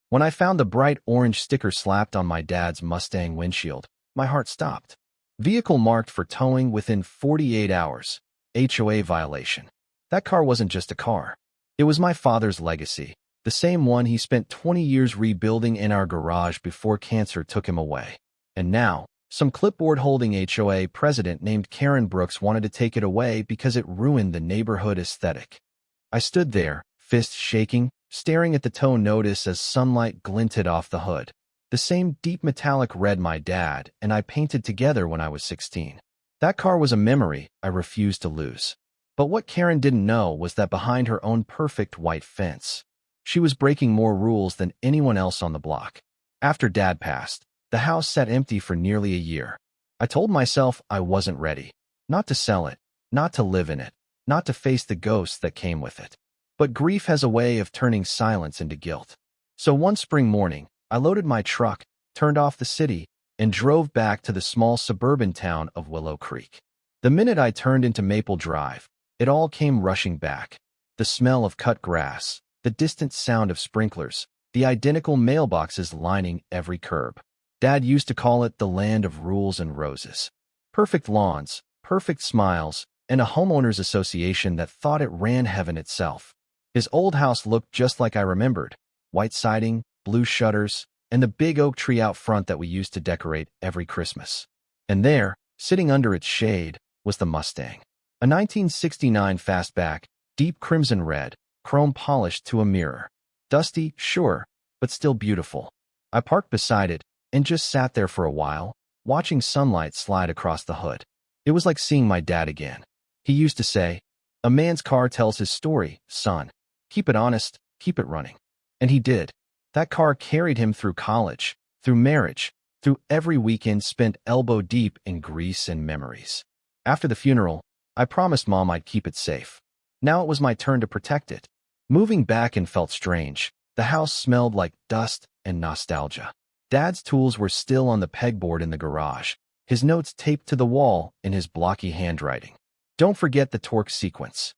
When I found the bright orange sticker slapped on my dad's Mustang windshield, my heart stopped. Vehicle marked for towing within 48 hours. HOA violation. That car wasn't just a car. It was my father's legacy, the same one he spent 20 years rebuilding in our garage before cancer took him away. And now, some clipboard-holding HOA president named Karen Brooks wanted to take it away because it ruined the neighborhood aesthetic. I stood there, fists shaking, staring at the tow notice as sunlight glinted off the hood. The same deep metallic red my dad and I painted together when I was 16. That car was a memory I refused to lose. But what Karen didn't know was that behind her own perfect white fence, she was breaking more rules than anyone else on the block. After Dad passed, the house sat empty for nearly a year. I told myself I wasn't ready. Not to sell it, not to live in it, not to face the ghosts that came with it. But grief has a way of turning silence into guilt. So one spring morning, I loaded my truck, turned off the city, and drove back to the small suburban town of Willow Creek. The minute I turned into Maple Drive, it all came rushing back. The smell of cut grass, the distant sound of sprinklers, the identical mailboxes lining every curb. Dad used to call it the land of rules and roses. Perfect lawns, perfect smiles, and a homeowners association that thought it ran heaven itself. His old house looked just like I remembered. White siding, blue shutters, and the big oak tree out front that we used to decorate every Christmas. And there, sitting under its shade, was the Mustang. A 1969 fastback, deep crimson red, chrome polished to a mirror. Dusty, sure, but still beautiful. I parked beside it and just sat there for a while, watching sunlight slide across the hood. It was like seeing my dad again. He used to say, "A man's car tells his story, son. Keep it honest, keep it running." And he did. That car carried him through college, through marriage, through every weekend spent elbow deep in grease and memories. After the funeral, I promised Mom I'd keep it safe. Now it was my turn to protect it. Moving back and felt strange. The house smelled like dust and nostalgia. Dad's tools were still on the pegboard in the garage, his notes taped to the wall in his blocky handwriting. Don't forget the torque sequence.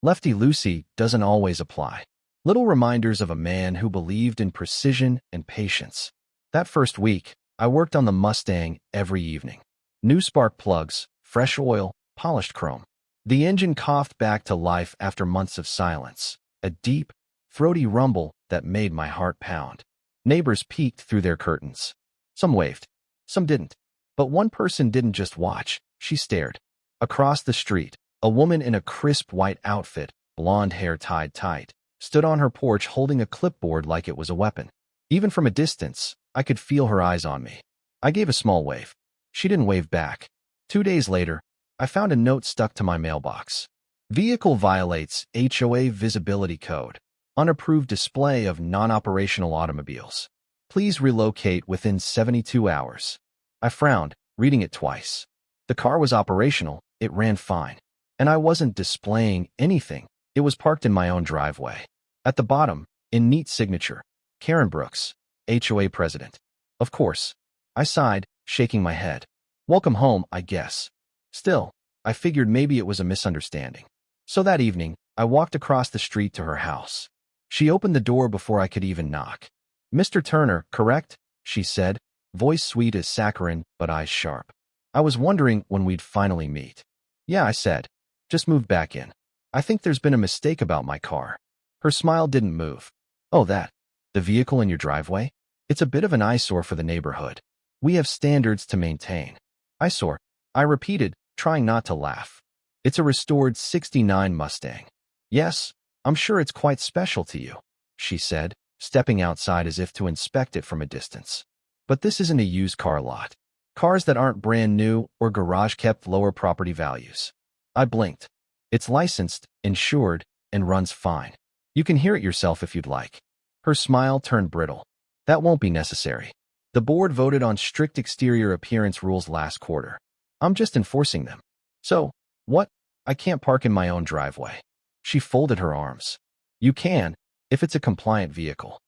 Lefty-loosey doesn't always apply. Little reminders of a man who believed in precision and patience. That first week, I worked on the Mustang every evening. New spark plugs, fresh oil, polished chrome. The engine coughed back to life after months of silence, a deep, throaty rumble that made my heart pound. Neighbors peeked through their curtains. Some waved, some didn't. But one person didn't just watch, she stared. Across the street, a woman in a crisp white outfit, blonde hair tied tight, stood on her porch holding a clipboard like it was a weapon. Even from a distance, I could feel her eyes on me. I gave a small wave. She didn't wave back. 2 days later, I found a note stuck to my mailbox. Vehicle violates HOA visibility code. Unapproved display of non-operational automobiles. Please relocate within 72 hours. I frowned, reading it twice. The car was operational, it ran fine. And I wasn't displaying anything. It was parked in my own driveway. At the bottom, in neat signature, Karen Brooks, HOA president. Of course. I sighed, shaking my head. Welcome home, I guess. Still, I figured maybe it was a misunderstanding. So that evening, I walked across the street to her house. She opened the door before I could even knock. "Mr. Turner, correct?" she said, voice sweet as saccharin, but eyes sharp. I was wondering when we'd finally meet. "Yeah," I said. "Just moved back in. I think there's been a mistake about my car." Her smile didn't move. "Oh, that? The vehicle in your driveway? It's a bit of an eyesore for the neighborhood. We have standards to maintain." "Eyesore," I repeated, trying not to laugh. "It's a restored '69 Mustang." "Yes, I'm sure it's quite special to you," she said, stepping outside as if to inspect it from a distance. "But this isn't a used car lot. Cars that aren't brand new or garage kept lower property values." I blinked. "It's licensed, insured, and runs fine. You can hear it yourself if you'd like." Her smile turned brittle. "That won't be necessary. The board voted on strict exterior appearance rules last quarter. I'm just enforcing them." "So, what? I can't park in my own driveway." She folded her arms. "You can, if it's a compliant vehicle."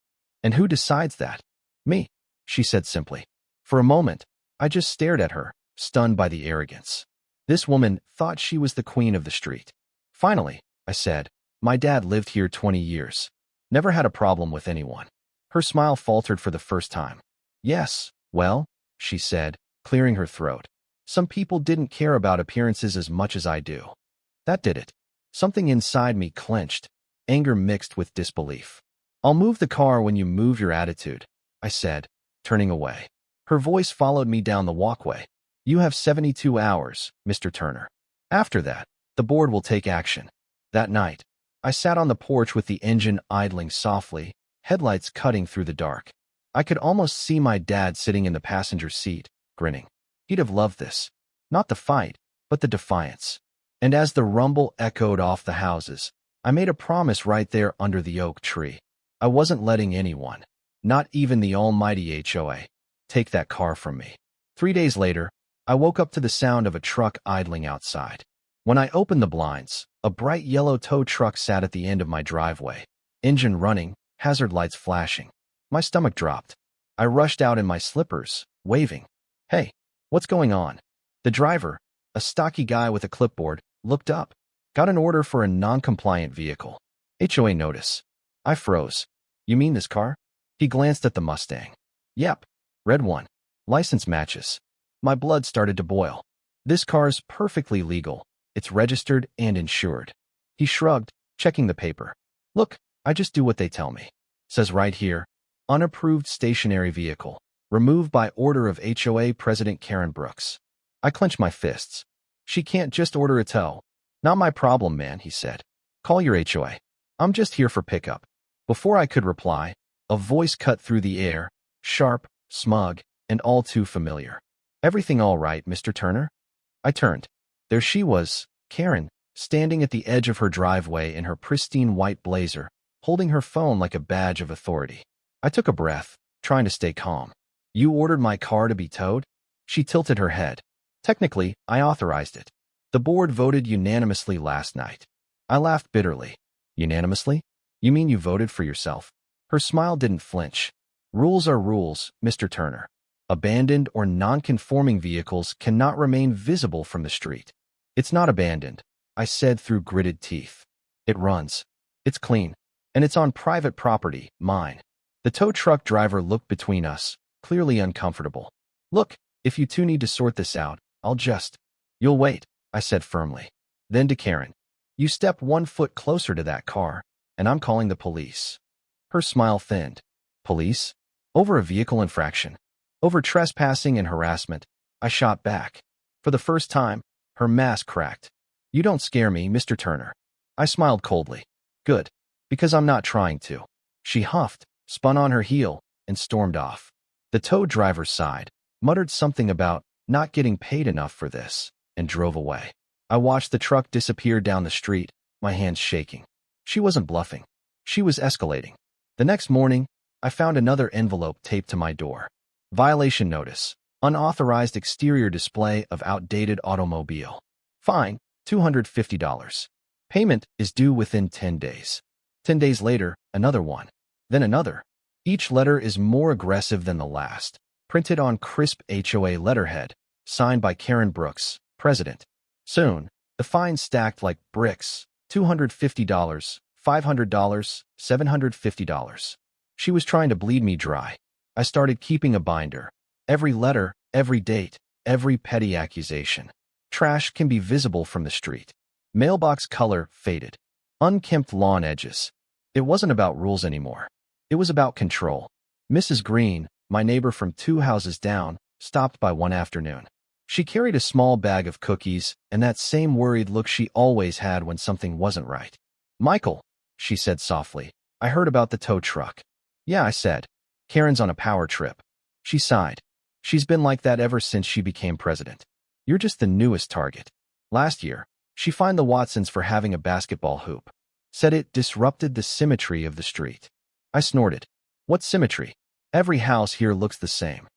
"And who decides that?" "Me," she said simply. For a moment, I just stared at her, stunned by the arrogance. This woman thought she was the queen of the street. "Finally," I said, "my dad lived here 20 years. Never had a problem with anyone." Her smile faltered for the first time. Yes, well, she said, clearing her throat. Some people didn't care about appearances as much as I do. That did it. Something inside me clenched, anger mixed with disbelief. I'll move the car when you move your attitude, I said, turning away. Her voice followed me down the walkway. You have 72 hours, Mr. Turner. After that, the board will take action. That night, I sat on the porch with the engine idling softly, headlights cutting through the dark. I could almost see my dad sitting in the passenger seat, grinning. He'd have loved this. Not the fight, but the defiance. And as the rumble echoed off the houses, I made a promise right there under the oak tree. I wasn't letting anyone, not even the almighty HOA, take that car from me. 3 days later, I woke up to the sound of a truck idling outside. When I opened the blinds, a bright yellow tow truck sat at the end of my driveway, engine running, hazard lights flashing. My stomach dropped. I rushed out in my slippers, waving. Hey, what's going on? The driver, a stocky guy with a clipboard, looked up. Got an order for a non-compliant vehicle. HOA notice. I froze. You mean this car? He glanced at the Mustang. Yep, red one. License matches. My blood started to boil. This car's perfectly legal. It's registered and insured. He shrugged, checking the paper. Look, I just do what they tell me. Says right here, unapproved stationary vehicle. Removed by order of HOA President Karen Brooks. I clenched my fists. She can't just order a tow. Not my problem, man, he said. Call your HOA. I'm just here for pickup. Before I could reply, a voice cut through the air, sharp, smug, and all too familiar. Everything all right, Mr. Turner? I turned. There she was, Karen, standing at the edge of her driveway in her pristine white blazer, holding her phone like a badge of authority. I took a breath, trying to stay calm. You ordered my car to be towed? She tilted her head. Technically, I authorized it. The board voted unanimously last night. I laughed bitterly. Unanimously? You mean you voted for yourself? Her smile didn't flinch. Rules are rules, Mr. Turner. Abandoned or non-conforming vehicles cannot remain visible from the street. It's not abandoned, I said through gritted teeth. It runs. It's clean. And it's on private property, mine. The tow truck driver looked between us, clearly uncomfortable. Look, if you two need to sort this out, I'll just... You'll wait, I said firmly. Then to Karen. You step 1 foot closer to that car, and I'm calling the police. Her smile thinned. Police? Over a vehicle infraction. Over trespassing and harassment. I shot back. For the first time, her mask cracked. You don't scare me, Mr. Turner. I smiled coldly. Good. Because I'm not trying to. She huffed, spun on her heel, and stormed off. The tow driver sighed, muttered something about not getting paid enough for this, and drove away. I watched the truck disappear down the street, my hands shaking. She wasn't bluffing. She was escalating. The next morning, I found another envelope taped to my door. Violation notice. Unauthorized exterior display of outdated automobile. Fine, $250. Payment is due within 10 days. 10 days later, another one. Then another. Each letter is more aggressive than the last. Printed on crisp HOA letterhead. Signed by Karen Brooks, President. Soon, the fines stacked like bricks. $250, $500, $750. She was trying to bleed me dry. I started keeping a binder. Every letter, every date, every petty accusation. Trash can be visible from the street. Mailbox color faded. Unkempt lawn edges. It wasn't about rules anymore. It was about control. Mrs. Green, my neighbor from 2 houses down, stopped by one afternoon. She carried a small bag of cookies and that same worried look she always had when something wasn't right. Michael, she said softly, I heard about the tow truck. Yeah, I said. Karen's on a power trip. She sighed. She's been like that ever since she became president. You're just the newest target. Last year, she fined the Watsons for having a basketball hoop. Said it disrupted the symmetry of the street. I snorted. What symmetry? Every house here looks the same.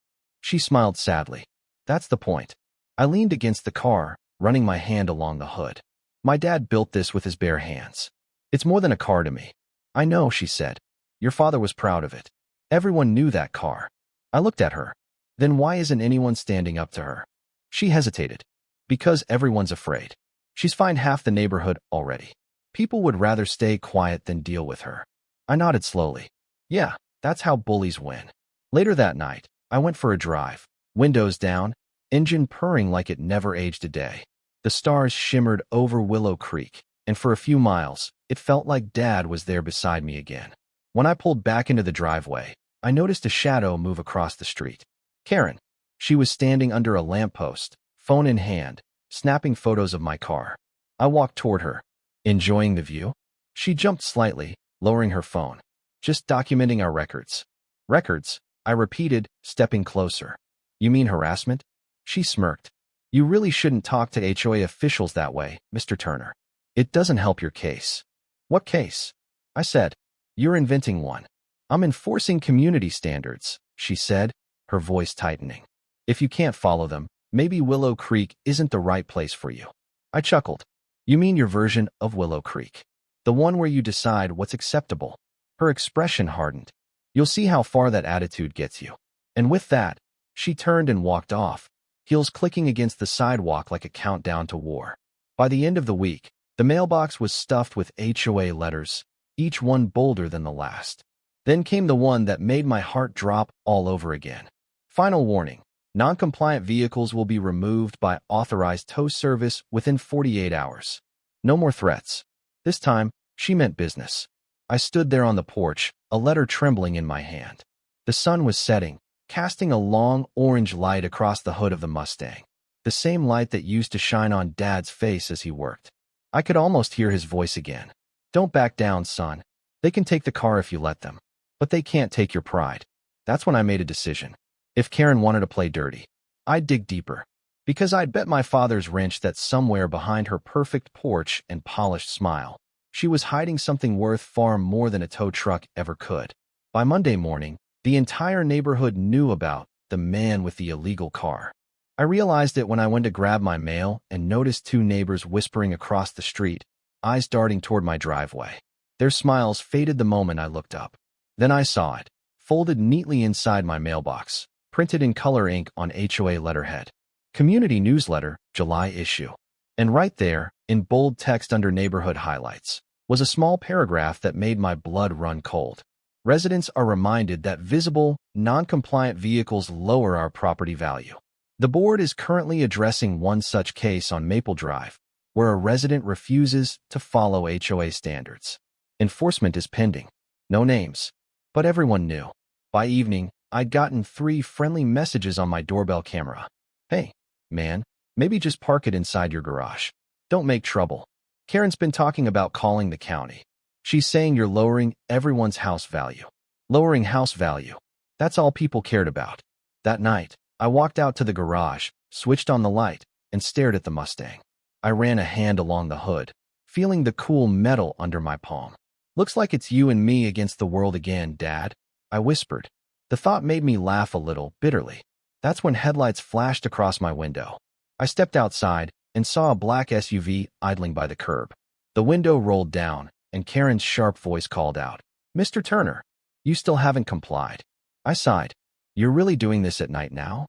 She smiled sadly. That's the point. I leaned against the car, running my hand along the hood. My dad built this with his bare hands. It's more than a car to me. I know, she said. Your father was proud of it. Everyone knew that car. I looked at her. Then why isn't anyone standing up to her? She hesitated. Because everyone's afraid. She's fined half the neighborhood already. People would rather stay quiet than deal with her. I nodded slowly. Yeah, That's how bullies win. Later that night, I went for a drive, windows down, engine purring like it never aged a day. The stars shimmered over Willow Creek, and for a few miles, it felt like Dad was there beside me again. When I pulled back into the driveway, I noticed a shadow move across the street. Karen. She was standing under a lamppost, phone in hand, snapping photos of my car. I walked toward her. Enjoying the view? She jumped slightly, lowering her phone. Just documenting our records. Records? I repeated, stepping closer. You mean harassment? She smirked. You really shouldn't talk to HOA officials that way, Mr. Turner. It doesn't help your case. What case? I said. You're inventing one. I'm enforcing community standards, she said, her voice tightening. If you can't follow them, maybe Willow Creek isn't the right place for you. I chuckled. You mean your version of Willow Creek? The one where you decide what's acceptable? Her expression hardened. You'll see how far that attitude gets you. And with that, she turned and walked off, heels clicking against the sidewalk like a countdown to war. By the end of the week, the mailbox was stuffed with HOA letters, each one bolder than the last. Then came the one that made my heart drop all over again. Final warning. Non-compliant vehicles will be removed by authorized tow service within 48 hours. No more threats. This time, she meant business. I stood there on the porch, a letter trembling in my hand. The sun was setting, casting a long orange light across the hood of the Mustang, the same light that used to shine on Dad's face as he worked. I could almost hear his voice again. Don't back down, son. They can take the car if you let them, but they can't take your pride. That's when I made a decision. If Karen wanted to play dirty, I'd dig deeper, because I'd bet my father's wrench that somewhere behind her perfect porch and polished smile, she was hiding something worth far more than a tow truck ever could. By Monday morning, the entire neighborhood knew about the man with the illegal car. I realized it when I went to grab my mail and noticed two neighbors whispering across the street, eyes darting toward my driveway. Their smiles faded the moment I looked up. Then I saw it, folded neatly inside my mailbox, printed in color ink on HOA letterhead. Community Newsletter, July issue. And right there, in bold text under neighborhood highlights, was a small paragraph that made my blood run cold. Residents are reminded that visible, non-compliant vehicles lower our property value. The board is currently addressing one such case on Maple Drive, where a resident refuses to follow HOA standards. Enforcement is pending. No names. But everyone knew. By evening, I'd gotten 3 friendly messages on my doorbell camera. Hey, man, maybe just park it inside your garage. Don't make trouble. Karen's been talking about calling the county. She's saying you're lowering everyone's house value. Lowering house value. That's all people cared about. That night, I walked out to the garage, switched on the light, and stared at the Mustang. I ran a hand along the hood, feeling the cool metal under my palm. Looks like it's you and me against the world again, Dad, I whispered. The thought made me laugh a little, bitterly. That's when headlights flashed across my window. I stepped outside and saw a black SUV idling by the curb. The window rolled down, and Karen's sharp voice called out, Mr. Turner, you still haven't complied. I sighed. You're really doing this at night now?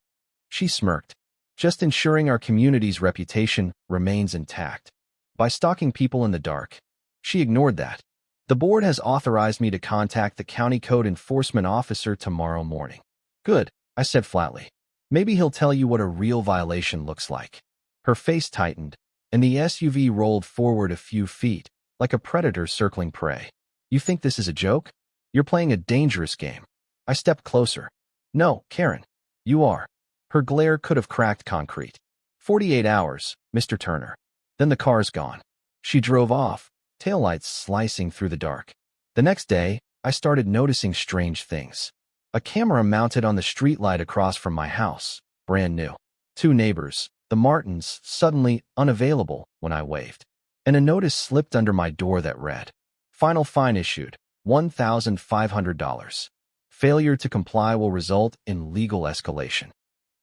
She smirked. Just ensuring our community's reputation remains intact. By stalking people in the dark. She ignored that. The board has authorized me to contact the county code enforcement officer tomorrow morning. Good, I said flatly. Maybe he'll tell you what a real violation looks like. Her face tightened, and the SUV rolled forward a few feet, like a predator circling prey. You think this is a joke? You're playing a dangerous game. I stepped closer. No, Karen. You are. Her glare could have cracked concrete. 48 hours, Mr. Turner. Then the car's gone. She drove off, taillights slicing through the dark. The next day, I started noticing strange things. A camera mounted on the streetlight across from my house, brand new. 2 neighbors, the Martins, suddenly unavailable when I waved. And a notice slipped under my door that read, Final fine issued, $1,500. Failure to comply will result in legal escalation.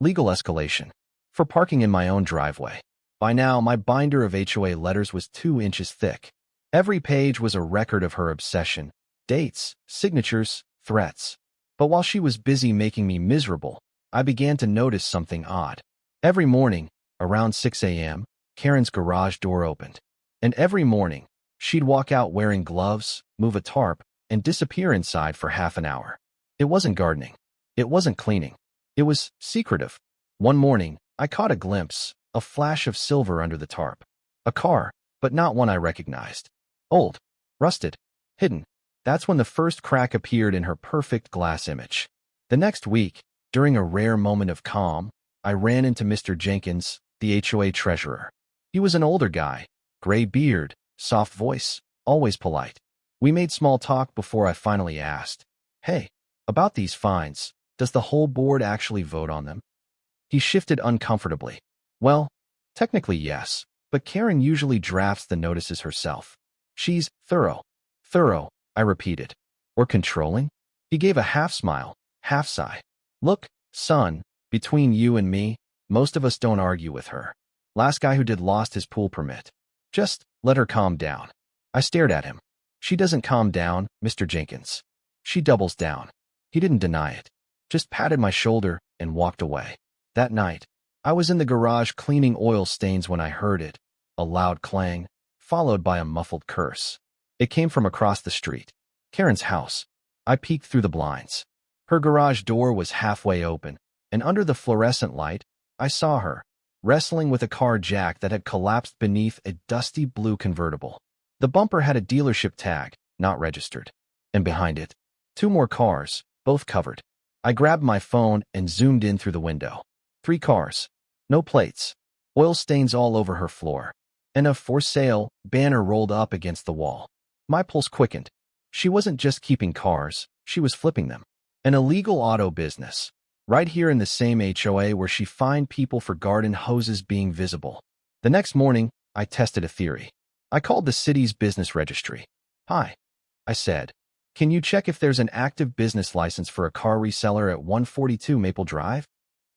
Legal escalation. For parking in my own driveway. By now, my binder of HOA letters was 2 inches thick. Every page was a record of her obsession, dates, signatures, threats. But while she was busy making me miserable, I began to notice something odd. Every morning, around 6 a.m., Karen's garage door opened. And every morning, she'd walk out wearing gloves, move a tarp, and disappear inside for half an hour. It wasn't gardening. It wasn't cleaning. It was secretive. One morning, I caught a glimpse, a flash of silver under the tarp. A car, but not one I recognized. Old, rusted, hidden. That's when the first crack appeared in her perfect glass image. The next week, during a rare moment of calm, I ran into Mr. Jenkins, the HOA treasurer. He was an older guy, gray beard, soft voice, always polite. We made small talk before I finally asked, "Hey, about these fines, does the whole board actually vote on them?" He shifted uncomfortably. "Well, technically yes, but Karen usually drafts the notices herself. She's thorough." "Thorough," I repeated. "Or controlling?" He gave a half smile, half sigh. "Look, son, between you and me, most of us don't argue with her. Last guy who did lost his pool permit. Just let her calm down." I stared at him. "She doesn't calm down, Mr. Jenkins. She doubles down." He didn't deny it, just patted my shoulder and walked away. That night, I was in the garage cleaning oil stains when I heard it, a loud clang, followed by a muffled curse. It came from across the street. Karen's house. I peeked through the blinds. Her garage door was halfway open, and under the fluorescent light, I saw her, wrestling with a car jack that had collapsed beneath a dusty blue convertible. The bumper had a dealership tag, not registered. And behind it, 2 more cars, both covered. I grabbed my phone and zoomed in through the window. 3 cars. No plates. Oil stains all over her floor. And a "for sale" banner rolled up against the wall. My pulse quickened. She wasn't just keeping cars, she was flipping them. An illegal auto business. Right here in the same HOA where she fined people for garden hoses being visible. The next morning, I tested a theory. I called the city's business registry. "Hi," I said. "Can you check if there's an active business license for a car reseller at 142 Maple Drive?"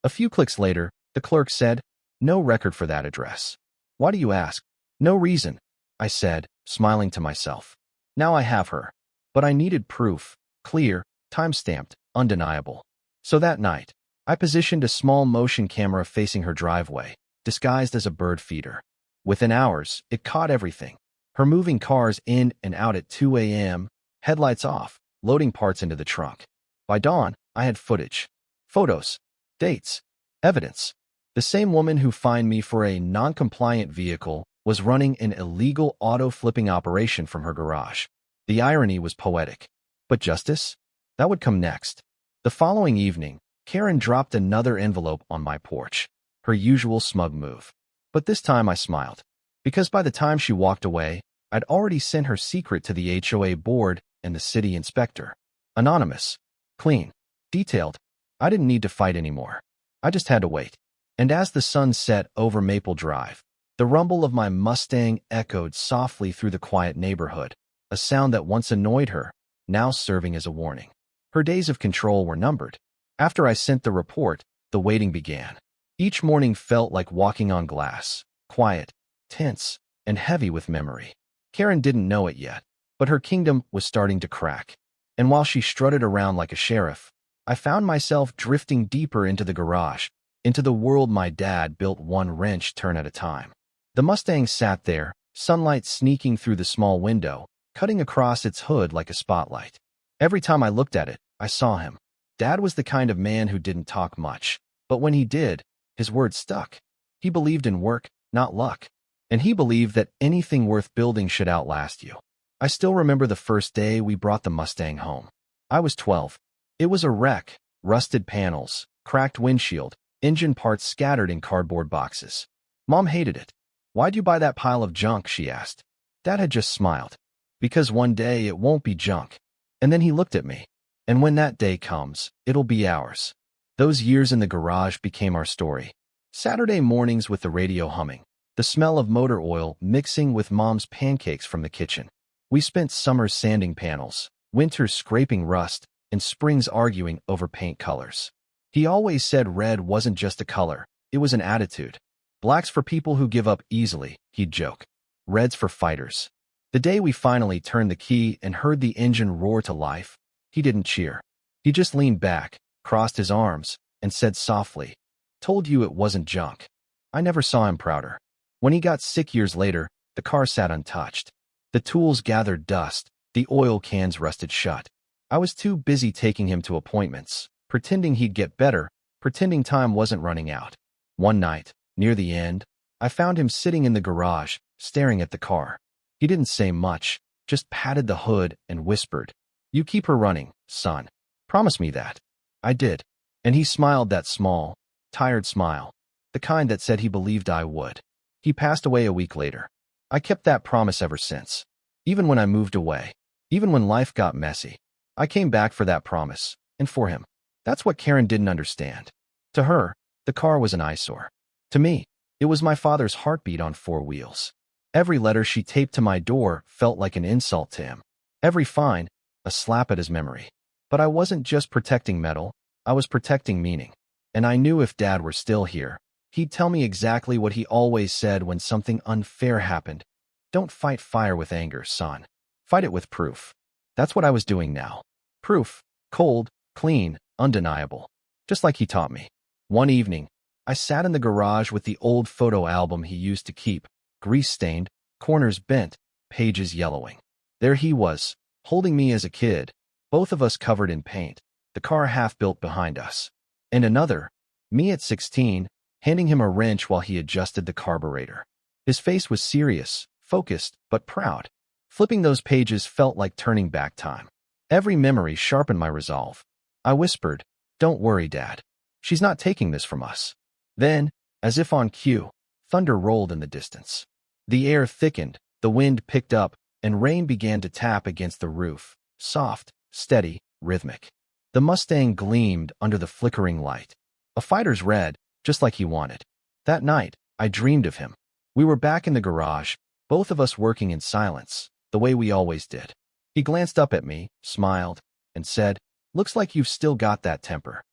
A few clicks later, the clerk said, "No record for that address." "Why do you ask?" "No reason," I said, smiling to myself. Now I have her. But I needed proof, clear, time-stamped, undeniable. So that night, I positioned a small motion camera facing her driveway, disguised as a bird feeder. Within hours, it caught everything. Her moving cars in and out at 2 a.m., headlights off, loading parts into the trunk. By dawn, I had footage. Photos. Dates. Evidence. The same woman who fined me for a non-compliant vehicle was running an illegal auto-flipping operation from her garage. The irony was poetic. But justice? That would come next. The following evening, Karen dropped another envelope on my porch. Her usual smug move. But this time I smiled. Because by the time she walked away, I'd already sent her secret to the HOA board and the city inspector. Anonymous. Clean. Detailed. I didn't need to fight anymore. I just had to wait. And as the sun set over Maple Drive, the rumble of my Mustang echoed softly through the quiet neighborhood, a sound that once annoyed her, now serving as a warning. Her days of control were numbered. After I sent the report, the waiting began. Each morning felt like walking on glass, quiet, tense, and heavy with memory. Karen didn't know it yet, but her kingdom was starting to crack. And while she strutted around like a sheriff, I found myself drifting deeper into the garage, into the world my dad built one wrench turn at a time. The Mustang sat there, sunlight sneaking through the small window, cutting across its hood like a spotlight. Every time I looked at it, I saw him. Dad was the kind of man who didn't talk much, but when he did, his words stuck. He believed in work, not luck. And he believed that anything worth building should outlast you. I still remember the first day we brought the Mustang home. I was 12. It was a wreck, rusted panels, cracked windshield, engine parts scattered in cardboard boxes. Mom hated it. "Why'd you buy that pile of junk?" she asked. Dad had just smiled. "Because one day it won't be junk." And then he looked at me. "And when that day comes, it'll be ours." Those years in the garage became our story. Saturday mornings with the radio humming, the smell of motor oil mixing with Mom's pancakes from the kitchen. We spent summers sanding panels, winters scraping rust, and springs arguing over paint colors. He always said red wasn't just a color, it was an attitude. Black's for people who give up easily, he'd joke. Red's for fighters. The day we finally turned the key and heard the engine roar to life, he didn't cheer. He just leaned back, crossed his arms, and said softly, "Told you it wasn't junk." I never saw him prouder. When he got sick years later, the car sat untouched. The tools gathered dust, the oil cans rusted shut. I was too busy taking him to appointments, pretending he'd get better, pretending time wasn't running out. One night, near the end, I found him sitting in the garage, staring at the car. He didn't say much, just patted the hood and whispered, "You keep her running, son. Promise me that." I did. And he smiled, that small, tired smile, the kind that said he believed I would. He passed away a week later. I kept that promise ever since. Even when I moved away, even when life got messy, I came back for that promise, and for him. That's what Karen didn't understand. To her, the car was an eyesore. To me, it was my father's heartbeat on four wheels. Every letter she taped to my door felt like an insult to him. Every fine, a slap at his memory. But I wasn't just protecting metal, I was protecting meaning. And I knew if Dad were still here, he'd tell me exactly what he always said when something unfair happened. Don't fight fire with anger, son. Fight it with proof. That's what I was doing now. Proof. Cold, clean, undeniable. Just like he taught me. One evening, I sat in the garage with the old photo album he used to keep, grease-stained, corners bent, pages yellowing. There he was, holding me as a kid, both of us covered in paint, the car half-built behind us. And another, me at 16, handing him a wrench while he adjusted the carburetor. His face was serious, focused, but proud. Flipping those pages felt like turning back time. Every memory sharpened my resolve. I whispered, "Don't worry, Dad. She's not taking this from us." Then, as if on cue, thunder rolled in the distance. The air thickened, the wind picked up, and rain began to tap against the roof, soft, steady, rhythmic. The Mustang gleamed under the flickering light. A fighter's red, just like he wanted. That night, I dreamed of him. We were back in the garage, both of us working in silence, the way we always did. He glanced up at me, smiled, and said, "Looks like you've still got that temper."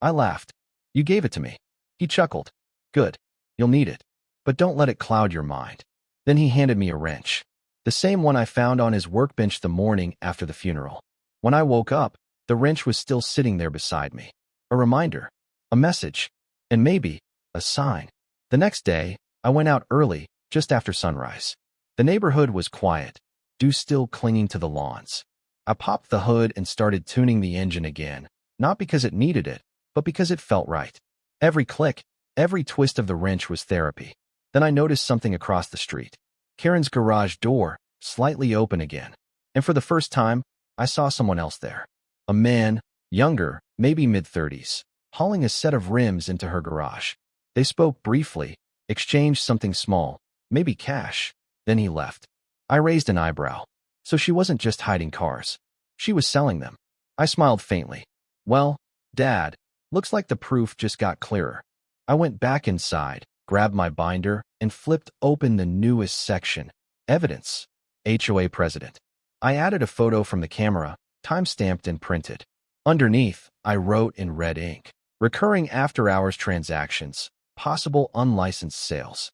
I laughed. "You gave it to me." He chuckled. "Good. You'll need it. But don't let it cloud your mind." Then he handed me a wrench. The same one I found on his workbench the morning after the funeral. When I woke up, the wrench was still sitting there beside me. A reminder. A message. And maybe a sign. The next day, I went out early, just after sunrise. The neighborhood was quiet, dew still clinging to the lawns. I popped the hood and started tuning the engine again, not because it needed it, but because it felt right. Every click, every twist of the wrench was therapy. Then I noticed something across the street. Karen's garage door, slightly open again. And for the first time, I saw someone else there. A man, younger, maybe mid-30s, hauling a set of rims into her garage. They spoke briefly, exchanged something small, maybe cash. Then he left. I raised an eyebrow. So she wasn't just hiding cars. She was selling them. I smiled faintly. Well, Dad, looks like the proof just got clearer. I went back inside, grabbed my binder, and flipped open the newest section. Evidence. HOA President. I added a photo from the camera, time-stamped and printed. Underneath, I wrote in red ink, "Recurring after-hours transactions, possible unlicensed sales."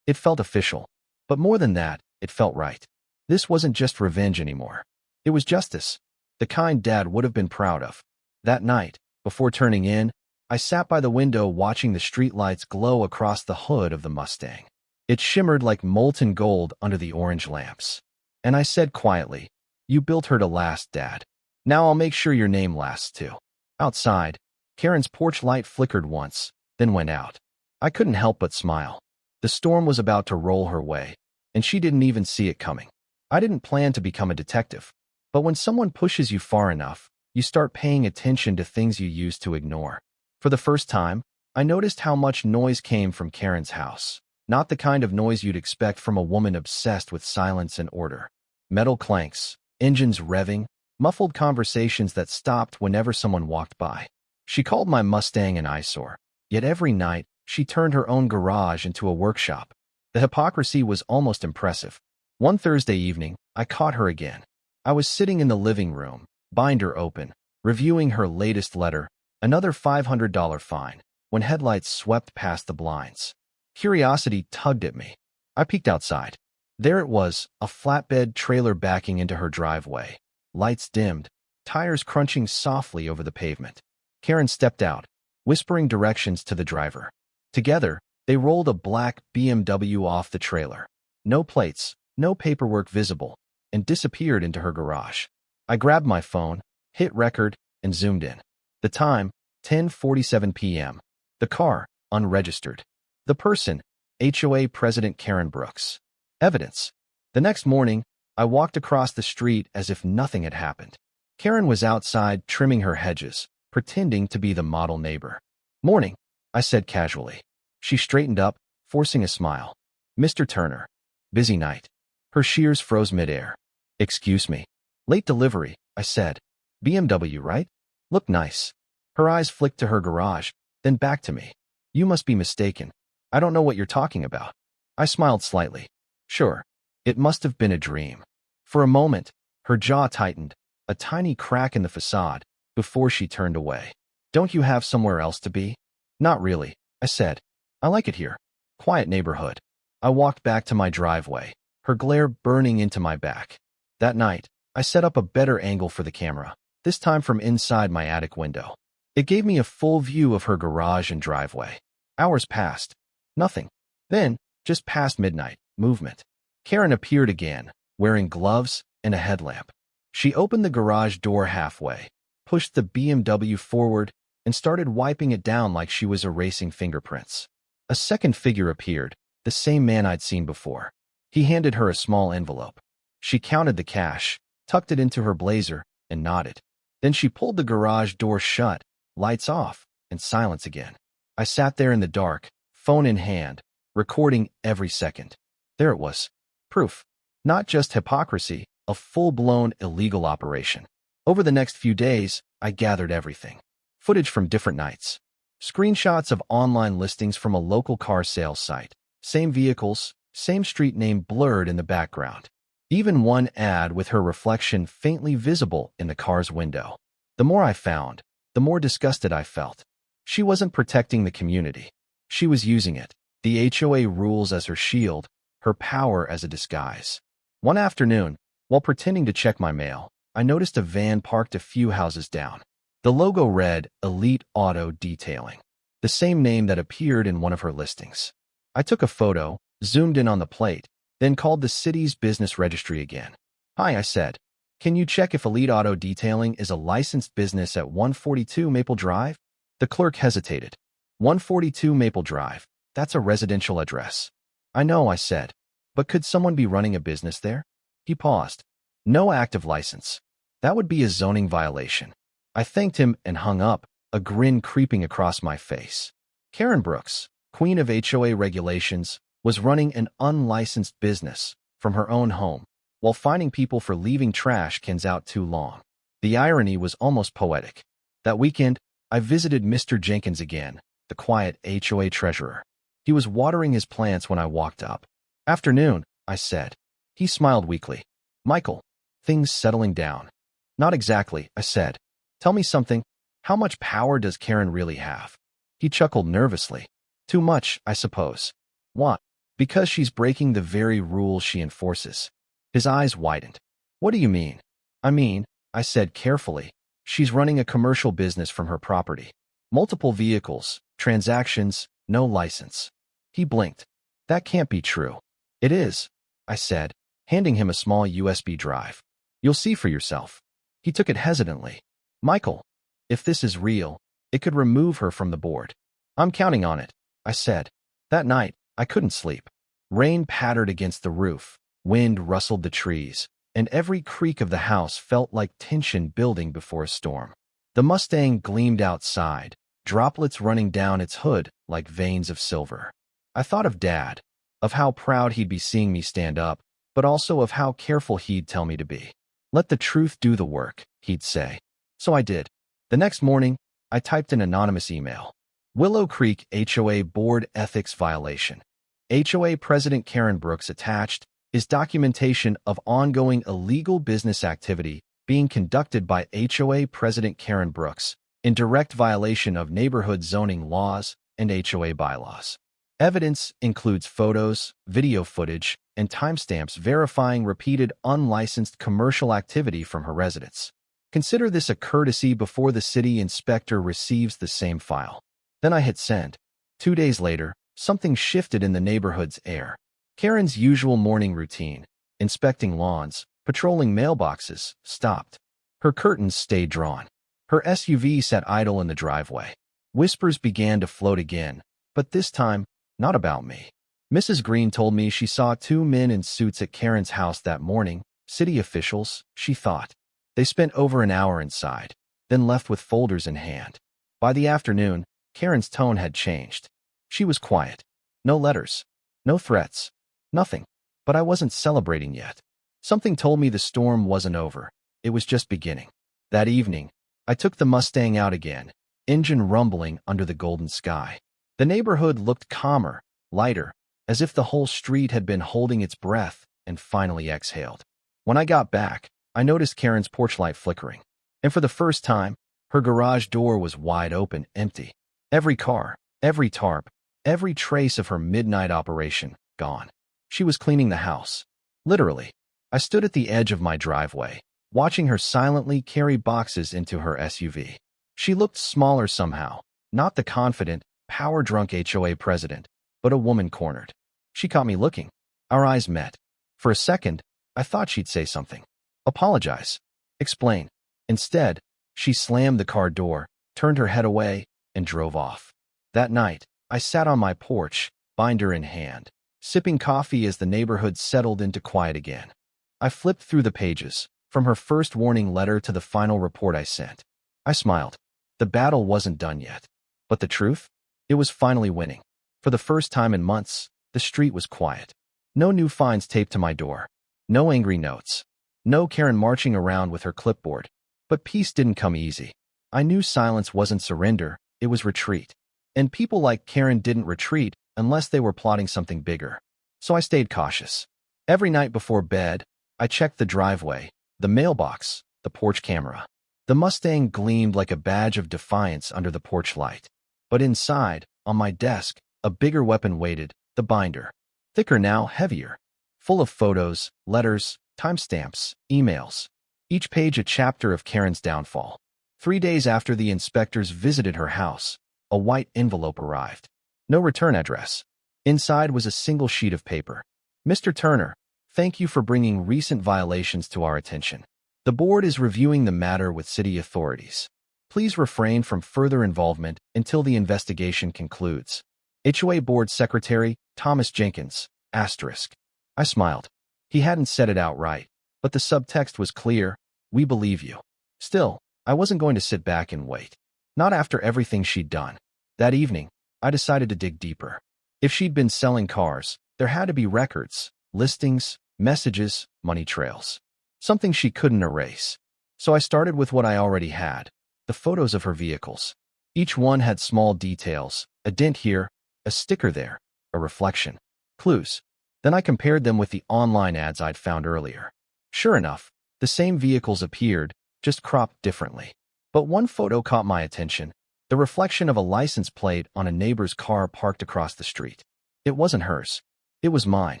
It felt official. But more than that, it felt right. This wasn't just revenge anymore. It was justice, the kind Dad would have been proud of. That night, before turning in, I sat by the window watching the streetlights glow across the hood of the Mustang. It shimmered like molten gold under the orange lamps. And I said quietly, "You built her to last, Dad. Now I'll make sure your name lasts too." Outside, Karen's porch light flickered once, then went out. I couldn't help but smile. The storm was about to roll her way, and she didn't even see it coming. I didn't plan to become a detective, but when someone pushes you far enough, you start paying attention to things you used to ignore. For the first time, I noticed how much noise came from Karen's house. Not the kind of noise you'd expect from a woman obsessed with silence and order. Metal clanks, engines revving, muffled conversations that stopped whenever someone walked by. She called my Mustang an eyesore, yet every night, she turned her own garage into a workshop. The hypocrisy was almost impressive. One Thursday evening, I caught her again. I was sitting in the living room, binder open, reviewing her latest letter, another $500 fine, when headlights swept past the blinds. Curiosity tugged at me. I peeked outside. There it was, a flatbed trailer backing into her driveway. Lights dimmed, tires crunching softly over the pavement. Karen stepped out, whispering directions to the driver. Together, they rolled a black BMW off the trailer. No plates, no paperwork visible, and disappeared into her garage. I grabbed my phone, hit record, and zoomed in. The time, 10:47 p.m. The car, unregistered. The person, HOA President Karen Brooks. Evidence. The next morning, I walked across the street as if nothing had happened. Karen was outside trimming her hedges, pretending to be the model neighbor. "Morning," I said casually. She straightened up, forcing a smile. "Mr. Turner. Busy night." Her shears froze midair. "Excuse me." "Late delivery," I said. "BMW, right? Look nice." Her eyes flicked to her garage, then back to me. "You must be mistaken. I don't know what you're talking about." I smiled slightly. "Sure. It must have been a dream." For a moment, her jaw tightened, a tiny crack in the facade, before she turned away. "Don't you have somewhere else to be?" "Not really," I said. "I like it here. Quiet neighborhood." I walked back to my driveway, her glare burning into my back. That night, I set up a better angle for the camera, this time from inside my attic window. It gave me a full view of her garage and driveway. Hours passed. Nothing. Then, just past midnight, movement. Karen appeared again, wearing gloves and a headlamp. She opened the garage door halfway, pushed the BMW forward, and started wiping it down like she was erasing fingerprints. A second figure appeared, the same man I'd seen before. He handed her a small envelope. She counted the cash, tucked it into her blazer, and nodded. Then she pulled the garage door shut, lights off, and silence again. I sat there in the dark, phone in hand, recording every second. There it was. Proof. Not just hypocrisy, a full-blown illegal operation. Over the next few days, I gathered everything. Footage from different nights. Screenshots of online listings from a local car sales site. Same vehicles, same street name blurred in the background. Even one ad with her reflection faintly visible in the car's window. The more I found, the more disgusted I felt. She wasn't protecting the community. She was using it, the HOA rules as her shield, her power as a disguise. One afternoon, while pretending to check my mail, I noticed a van parked a few houses down. The logo read Elite Auto Detailing, the same name that appeared in one of her listings. I took a photo, zoomed in on the plate, then called the city's business registry again. "Hi," I said. "Can you check if Elite Auto Detailing is a licensed business at 142 Maple Drive?" The clerk hesitated. 142 Maple Drive, that's a residential address. "I know," I said. "But could someone be running a business there?" He paused. "No active license. That would be a zoning violation." I thanked him and hung up, a grin creeping across my face. Karen Brooks, queen of HOA regulations, was running an unlicensed business from her own home, while fining people for leaving trash cans out too long. The irony was almost poetic. That weekend, I visited Mr. Jenkins again, the quiet HOA treasurer. He was watering his plants when I walked up. "Afternoon," I said. He smiled weakly. "Michael, things settling down?" "Not exactly," I said. "Tell me something. How much power does Karen really have?" He chuckled nervously. "Too much, I suppose." "What?" "Because she's breaking the very rules she enforces." His eyes widened. "What do you mean?" I said carefully, she's running a commercial business from her property. Multiple vehicles, transactions, no license." He blinked. "That can't be true." "It is," I said, handing him a small USB drive. "You'll see for yourself." He took it hesitantly. "Michael, if this is real, it could remove her from the board." "I'm counting on it," I said. That night, I couldn't sleep. Rain pattered against the roof, wind rustled the trees, and every creak of the house felt like tension building before a storm. The Mustang gleamed outside, droplets running down its hood like veins of silver. I thought of Dad, of how proud he'd be seeing me stand up, but also of how careful he'd tell me to be. "Let the truth do the work," he'd say. So I did. The next morning, I typed an anonymous email. Willow Creek HOA Board Ethics Violation. HOA President Karen Brooks attached is documentation of ongoing illegal business activity being conducted by HOA President Karen Brooks in direct violation of neighborhood zoning laws and HOA bylaws. Evidence includes photos, video footage, and timestamps verifying repeated unlicensed commercial activity from her residence. Consider this a courtesy before the city inspector receives the same file. Then I hit send. 2 days later, something shifted in the neighborhood's air. Karen's usual morning routine, inspecting lawns, patrolling mailboxes, stopped. Her curtains stayed drawn. Her SUV sat idle in the driveway. Whispers began to float again, but this time, not about me. Mrs. Green told me she saw two men in suits at Karen's house that morning. City officials, she thought. They spent over an hour inside, then left with folders in hand. By the afternoon, Karen's tone had changed. She was quiet. No letters. No threats. Nothing. But I wasn't celebrating yet. Something told me the storm wasn't over. It was just beginning. That evening, I took the Mustang out again, engine rumbling under the golden sky. The neighborhood looked calmer, lighter, as if the whole street had been holding its breath and finally exhaled. When I got back, I noticed Karen's porch light flickering. And for the first time, her garage door was wide open, empty. Every car, every tarp, every trace of her midnight operation, gone. She was cleaning the house. Literally. I stood at the edge of my driveway, watching her silently carry boxes into her SUV. She looked smaller somehow, not the confident, power-drunk HOA president, but a woman cornered. She caught me looking. Our eyes met. For a second, I thought she'd say something. Apologize. Explain. Instead, she slammed the car door, turned her head away, and drove off. That night, I sat on my porch, binder in hand, sipping coffee as the neighborhood settled into quiet again. I flipped through the pages, from her first warning letter to the final report I sent. I smiled. The battle wasn't done yet. But the truth? It was finally winning. For the first time in months, the street was quiet. No new fines taped to my door. No angry notes. No Karen marching around with her clipboard. But peace didn't come easy. I knew silence wasn't surrender, it was retreat. And people like Karen didn't retreat unless they were plotting something bigger. So I stayed cautious. Every night before bed, I checked the driveway, the mailbox, the porch camera. The Mustang gleamed like a badge of defiance under the porch light. But inside, on my desk, a bigger weapon waited, the binder. Thicker now, heavier. Full of photos, letters, timestamps, emails. Each page a chapter of Karen's downfall. 3 days after the inspectors visited her house, a white envelope arrived. No return address. Inside was a single sheet of paper. Mr. Turner, thank you for bringing recent violations to our attention. The board is reviewing the matter with city authorities. Please refrain from further involvement until the investigation concludes. HOA Board Secretary, Thomas Jenkins, *. I smiled. He hadn't said it outright, but the subtext was clear. We believe you. Still, I wasn't going to sit back and wait. Not after everything she'd done. That evening, I decided to dig deeper. If she'd been selling cars, there had to be records, listings, messages, money trails. Something she couldn't erase. So I started with what I already had, the photos of her vehicles. Each one had small details, a dent here, a sticker there, a reflection. Clues. Then I compared them with the online ads I'd found earlier. Sure enough, the same vehicles appeared, just cropped differently. But one photo caught my attention, the reflection of a license plate on a neighbor's car parked across the street. It wasn't hers. It was mine.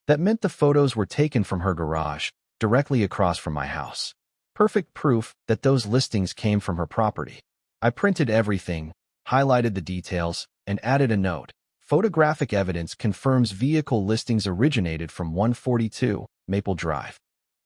That meant the photos were taken from her garage, directly across from my house. Perfect proof that those listings came from her property. I printed everything, highlighted the details, and added a note. Photographic evidence confirms vehicle listings originated from 142 Maple Drive.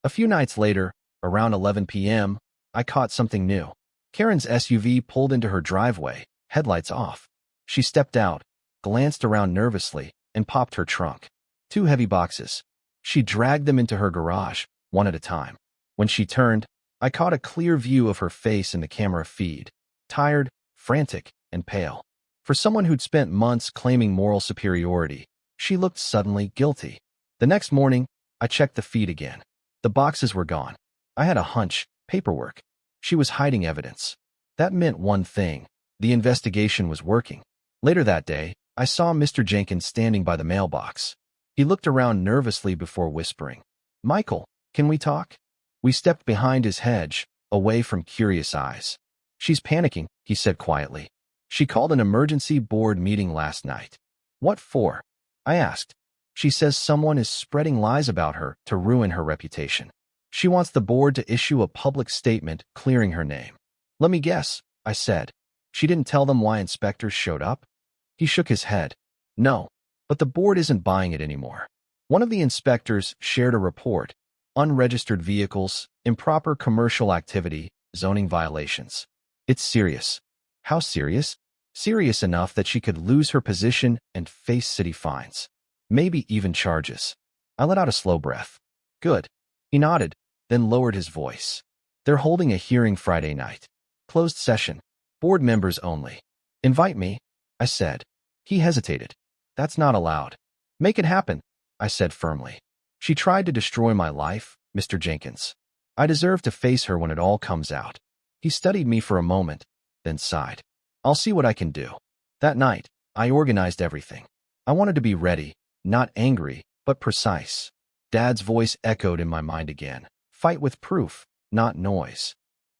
A few nights later, around 11 p.m., I caught something new. Karen's SUV pulled into her driveway, headlights off. She stepped out, glanced around nervously, and popped her trunk. 2 heavy boxes. She dragged them into her garage, one at a time. When she turned, I caught a clear view of her face in the camera feed. Tired, frantic, and pale. For someone who'd spent months claiming moral superiority, she looked suddenly guilty. The next morning, I checked the feed again. The boxes were gone. I had a hunch, paperwork. She was hiding evidence. That meant one thing. The investigation was working. Later that day, I saw Mr. Jenkins standing by the mailbox. He looked around nervously before whispering, "Michael, can we talk?" We stepped behind his hedge, away from curious eyes. "She's panicking," he said quietly. "She called an emergency board meeting last night." "What for?" I asked. "She says someone is spreading lies about her to ruin her reputation. She wants the board to issue a public statement clearing her name." "Let me guess," I said. "She didn't tell them why inspectors showed up?" He shook his head. "No, but the board isn't buying it anymore. One of the inspectors shared a report. unregistered vehicles, improper commercial activity, zoning violations. It's serious. How serious? Serious enough that she could lose her position and face city fines. Maybe even charges. I let out a slow breath. Good. He nodded, then lowered his voice. They're holding a hearing Friday night. Closed session. Board members only. Invite me, I said. He hesitated. That's not allowed. Make it happen, I said firmly. She tried to destroy my life, Mr. Jenkins. I deserve to face her when it all comes out. He studied me for a moment, then sighed. I'll see what I can do. That night, I organized everything. I wanted to be ready, not angry, but precise. Dad's voice echoed in my mind again. Fight with proof, not noise.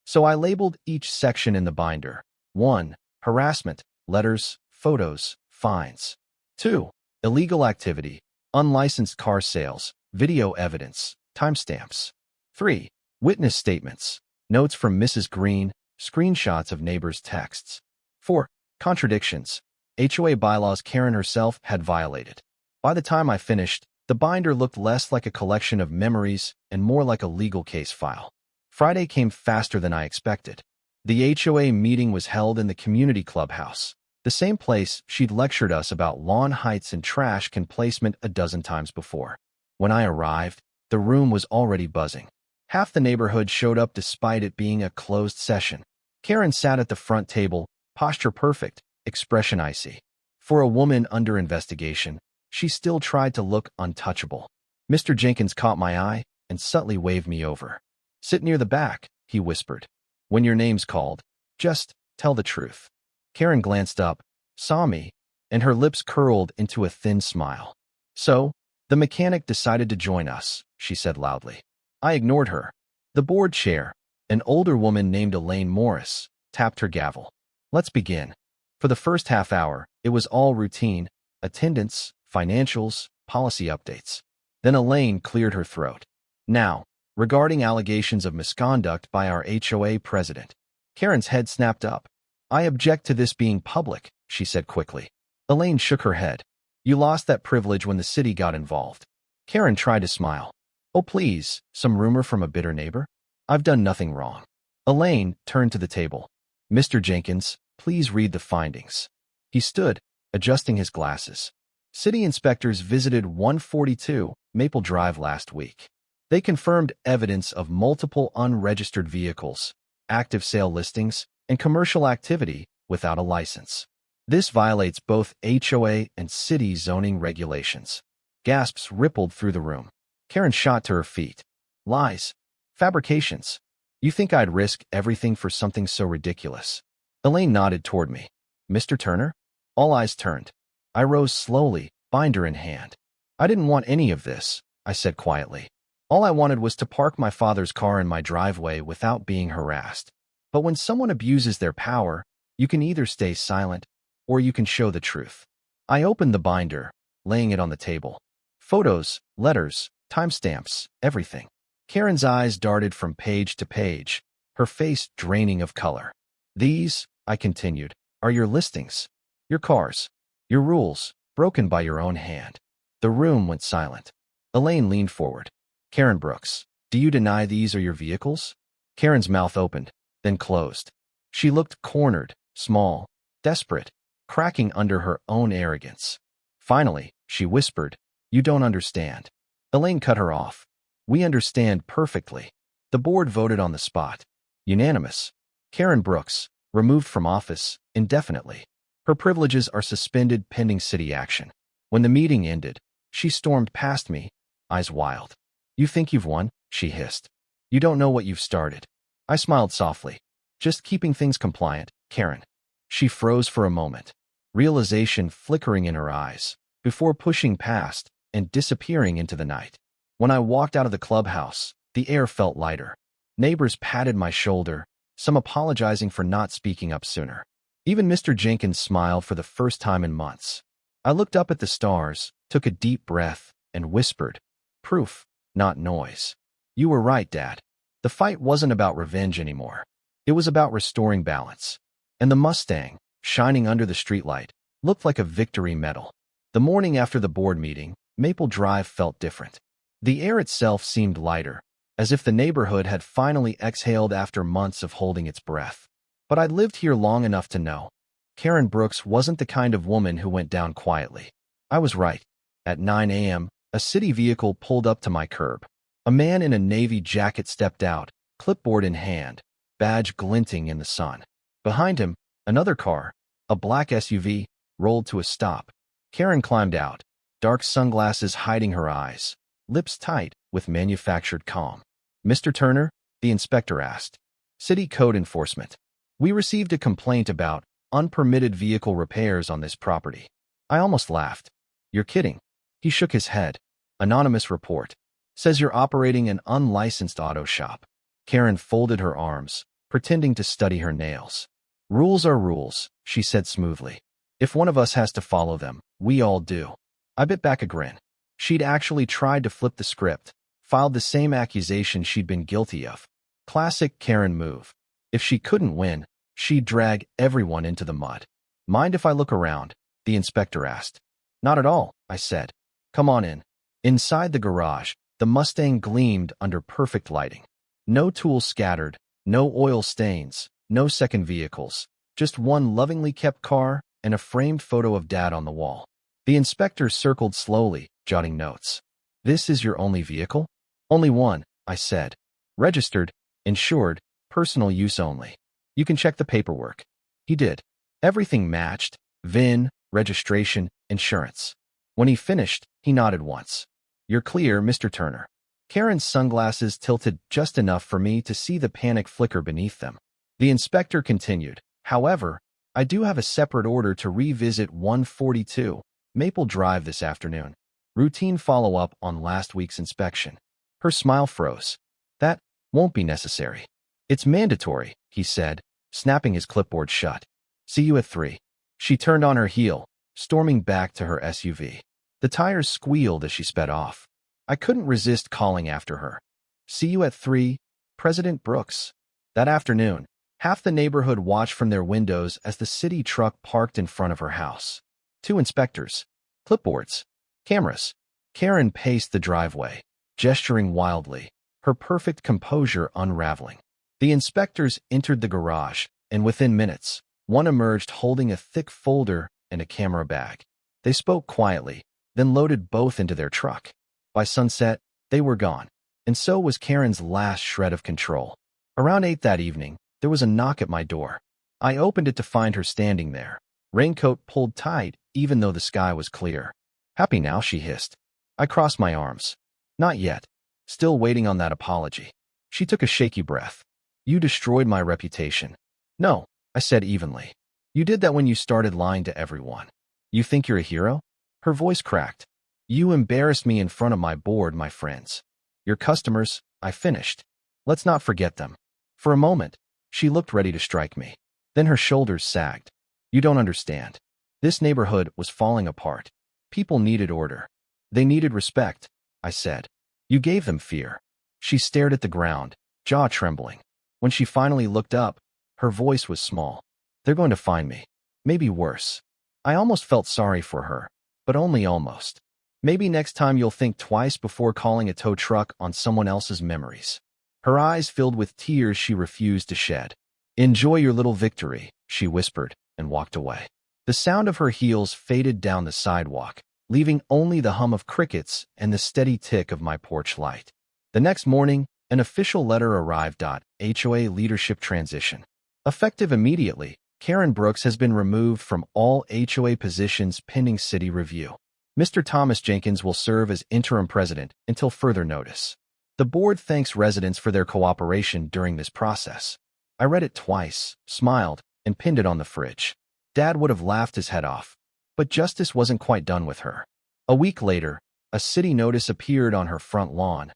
So I labeled each section in the binder. 1. Harassment, letters, photos, fines. 2. Illegal activity, unlicensed car sales, video evidence, timestamps. 3. Witness statements, notes from Mrs. Green, screenshots of neighbors' texts. 4. Contradictions, HOA bylaws Karen herself had violated. By the time I finished, the binder looked less like a collection of memories and more like a legal case file. Friday came faster than I expected. The HOA meeting was held in the community clubhouse, the same place she'd lectured us about lawn heights and trash can placement a dozen times before. When I arrived, the room was already buzzing. Half the neighborhood showed up despite it being a closed session. Karen sat at the front table, posture perfect, expression icy. For a woman under investigation, she still tried to look untouchable. Mr. Jenkins caught my eye and subtly waved me over. Sit near the back, he whispered. When your name's called, just tell the truth. Karen glanced up, saw me, and her lips curled into a thin smile. So, the mechanic decided to join us, she said loudly. I ignored her. The board chair, an older woman named Elaine Morris, tapped her gavel. Let's begin. For the first half hour, it was all routine, attendance, financials, policy updates. Then Elaine cleared her throat. Now, regarding allegations of misconduct by our HOA president. Karen's head snapped up. I object to this being public, she said quickly. Elaine shook her head. You lost that privilege when the city got involved. Karen tried to smile. Oh please, some rumor from a bitter neighbor? I've done nothing wrong. Elaine turned to the table. Mr. Jenkins, please read the findings. He stood, adjusting his glasses. City inspectors visited 142 Maple Drive last week. They confirmed evidence of multiple unregistered vehicles, active sale listings, and commercial activity without a license. This violates both HOA and city zoning regulations. Gasps rippled through the room. Karen shot to her feet. Lies. Fabrications. You think I'd risk everything for something so ridiculous? Elaine nodded toward me. Mr. Turner? All eyes turned. I rose slowly, binder in hand. I didn't want any of this, I said quietly. All I wanted was to park my father's car in my driveway without being harassed. But when someone abuses their power, you can either stay silent or you can show the truth. I opened the binder, laying it on the table. Photos, letters, timestamps, everything. Karen's eyes darted from page to page, her face draining of color. These, I continued, are your listings, your cars, your rules, broken by your own hand. The room went silent. Elaine leaned forward. Karen Brooks, do you deny these are your vehicles? Karen's mouth opened, then closed. She looked cornered, small, desperate, cracking under her own arrogance. Finally, she whispered, you don't understand. Elaine cut her off. We understand perfectly. The board voted on the spot. Unanimous. Karen Brooks, removed from office, indefinitely. Her privileges are suspended pending city action. When the meeting ended, she stormed past me, eyes wild. You think you've won? She hissed. You don't know what you've started. I smiled softly. Just keeping things compliant, Karen. She froze for a moment, realization flickering in her eyes, before pushing past and disappearing into the night. When I walked out of the clubhouse, the air felt lighter. Neighbors patted my shoulder, some apologizing for not speaking up sooner. Even Mr. Jenkins smiled for the first time in months. I looked up at the stars, took a deep breath, and whispered, proof, not noise. You were right, Dad. The fight wasn't about revenge anymore. It was about restoring balance. And the Mustang, shining under the streetlight, looked like a victory medal. The morning after the board meeting, Maple Drive felt different. The air itself seemed lighter, as if the neighborhood had finally exhaled after months of holding its breath. But I'd lived here long enough to know Karen Brooks wasn't the kind of woman who went down quietly. I was right. At 9 a.m., a city vehicle pulled up to my curb. A man in a navy jacket stepped out, clipboard in hand, badge glinting in the sun. Behind him, another car, a black SUV, rolled to a stop. Karen climbed out, dark sunglasses hiding her eyes, lips tight with manufactured calm. "Mr. Turner?" the inspector asked. "City Code Enforcement. We received a complaint about unpermitted vehicle repairs on this property." I almost laughed. "You're kidding." He shook his head. "Anonymous report. Says you're operating an unlicensed auto shop." Karen folded her arms, pretending to study her nails. "Rules are rules," she said smoothly. "If one of us has to follow them, we all do." I bit back a grin. She'd actually tried to flip the script, filed the same accusation she'd been guilty of. Classic Karen move. If she couldn't win, she'd drag everyone into the mud. "Mind if I look around?" the inspector asked. "Not at all," I said. "Come on in." Inside the garage, the Mustang gleamed under perfect lighting. No tools scattered, no oil stains, no second vehicles, just one lovingly kept car and a framed photo of Dad on the wall. The inspector circled slowly, jotting notes. "This is your only vehicle?" "Only one," I said. "Registered, insured, personal use only. You can check the paperwork." He did. Everything matched: VIN, registration, insurance. When he finished, he nodded once. "You're clear, Mr. Turner." Karen's sunglasses tilted just enough for me to see the panic flicker beneath them. The inspector continued, "However, I do have a separate order to revisit 142 Maple Drive this afternoon. Routine follow-up on last week's inspection." Her smile froze. "That won't be necessary." "It's mandatory," he said, snapping his clipboard shut. "See you at 3. She turned on her heel, storming back to her SUV. The tires squealed as she sped off. I couldn't resist calling after her. "See you at 3, President Brooks." That afternoon, half the neighborhood watched from their windows as the city truck parked in front of her house. 2 inspectors, clipboards, cameras. Karen paced the driveway, gesturing wildly, her perfect composure unraveling. The inspectors entered the garage, and within minutes, one emerged holding a thick folder and a camera bag. They spoke quietly, then loaded both into their truck. By sunset, they were gone, and so was Karen's last shred of control. Around 8 that evening, there was a knock at my door. I opened it to find her standing there, raincoat pulled tight even though the sky was clear. "Happy now?" she hissed. I crossed my arms. "Not yet. Still waiting on that apology." She took a shaky breath. "You destroyed my reputation." "No," I said evenly. "You did that when you started lying to everyone. You think you're a hero?" Her voice cracked. "You embarrassed me in front of my board, my friends. Your customers," I finished. "Let's not forget them." For a moment, she looked ready to strike me. Then her shoulders sagged. "You don't understand. This neighborhood was falling apart. People needed order. They needed respect," I said. "You gave them fear." She stared at the ground, jaw trembling. When she finally looked up, her voice was small. "They're going to find me. Maybe worse." I almost felt sorry for her, but only almost. "Maybe next time you'll think twice before calling a tow truck on someone else's memories." Her eyes filled with tears she refused to shed. "Enjoy your little victory," she whispered, and walked away. The sound of her heels faded down the sidewalk, leaving only the hum of crickets and the steady tick of my porch light. The next morning, an official letter arrived. HOA leadership transition. Effective immediately, Karen Brooks has been removed from all HOA positions pending city review. Mr. Thomas Jenkins will serve as interim president until further notice. The board thanks residents for their cooperation during this process. I read it twice, smiled, and pinned it on the fridge. Dad would have laughed his head off. But justice wasn't quite done with her. A week later, a city notice appeared on her front lawn.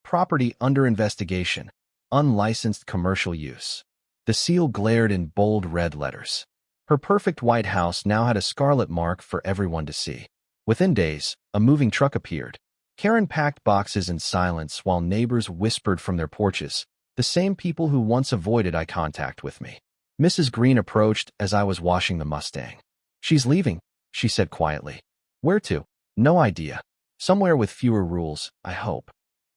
"Property under investigation. Unlicensed commercial use." The seal glared in bold red letters. Her perfect white house now had a scarlet mark for everyone to see. Within days, a moving truck appeared. Karen packed boxes in silence while neighbors whispered from their porches, the same people who once avoided eye contact with me. Mrs. Green approached as I was washing the Mustang. "She's leaving," she said quietly. "Where to?" "No idea. Somewhere with fewer rules, I hope.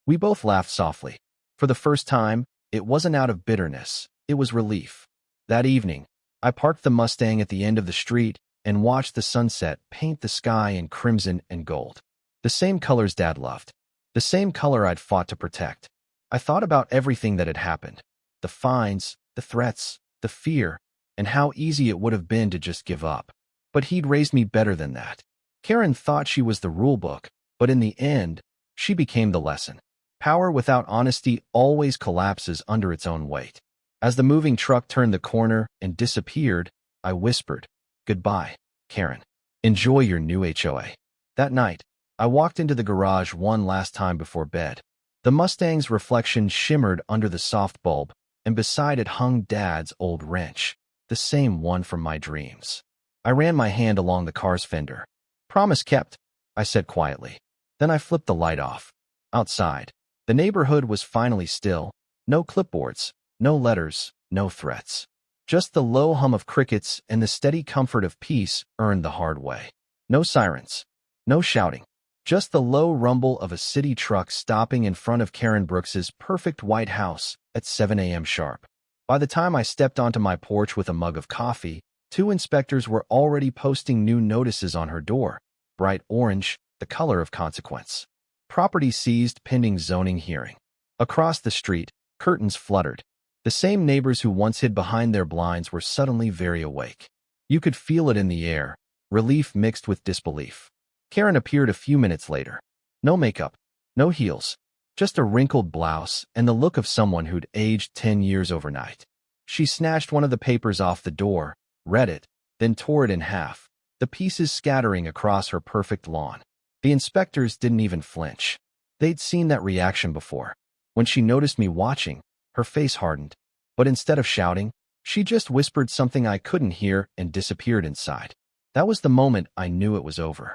We both laughed softly. For the first time, it wasn't out of bitterness, it was relief. That evening, I parked the Mustang at the end of the street and watched the sunset paint the sky in crimson and gold. The same colors Dad loved. The same color I'd fought to protect. I thought about everything that had happened. The fines, the threats, the fear, and how easy it would have been to just give up. But he'd raised me better than that. Karen thought she was the rule book, but in the end, she became the lesson. Power without honesty always collapses under its own weight. As the moving truck turned the corner and disappeared, I whispered, "Goodbye, Karen. Enjoy your new HOA." That night, I walked into the garage one last time before bed. The Mustang's reflection shimmered under the soft bulb, and beside it hung Dad's old wrench, the same one from my dreams. I ran my hand along the car's fender. "Promise kept," I said quietly. Then I flipped the light off. Outside, the neighborhood was finally still. No clipboards, no letters, no threats. Just the low hum of crickets and the steady comfort of peace earned the hard way. No sirens, no shouting. Just the low rumble of a city truck stopping in front of Karen Brooks's perfect white house at 7 a.m. sharp. By the time I stepped onto my porch with a mug of coffee, 2 inspectors were already posting new notices on her door. Bright orange, the color of consequence. Property seized pending zoning hearing. Across the street, curtains fluttered. The same neighbors who once hid behind their blinds were suddenly very awake. You could feel it in the air, relief mixed with disbelief. Karen appeared a few minutes later. No makeup, no heels, just a wrinkled blouse and the look of someone who'd aged 10 years overnight. She snatched one of the papers off the door, read it, then tore it in half, the pieces scattering across her perfect lawn. The inspectors didn't even flinch. They'd seen that reaction before. When she noticed me watching, her face hardened. But instead of shouting, she just whispered something I couldn't hear and disappeared inside. That was the moment I knew it was over.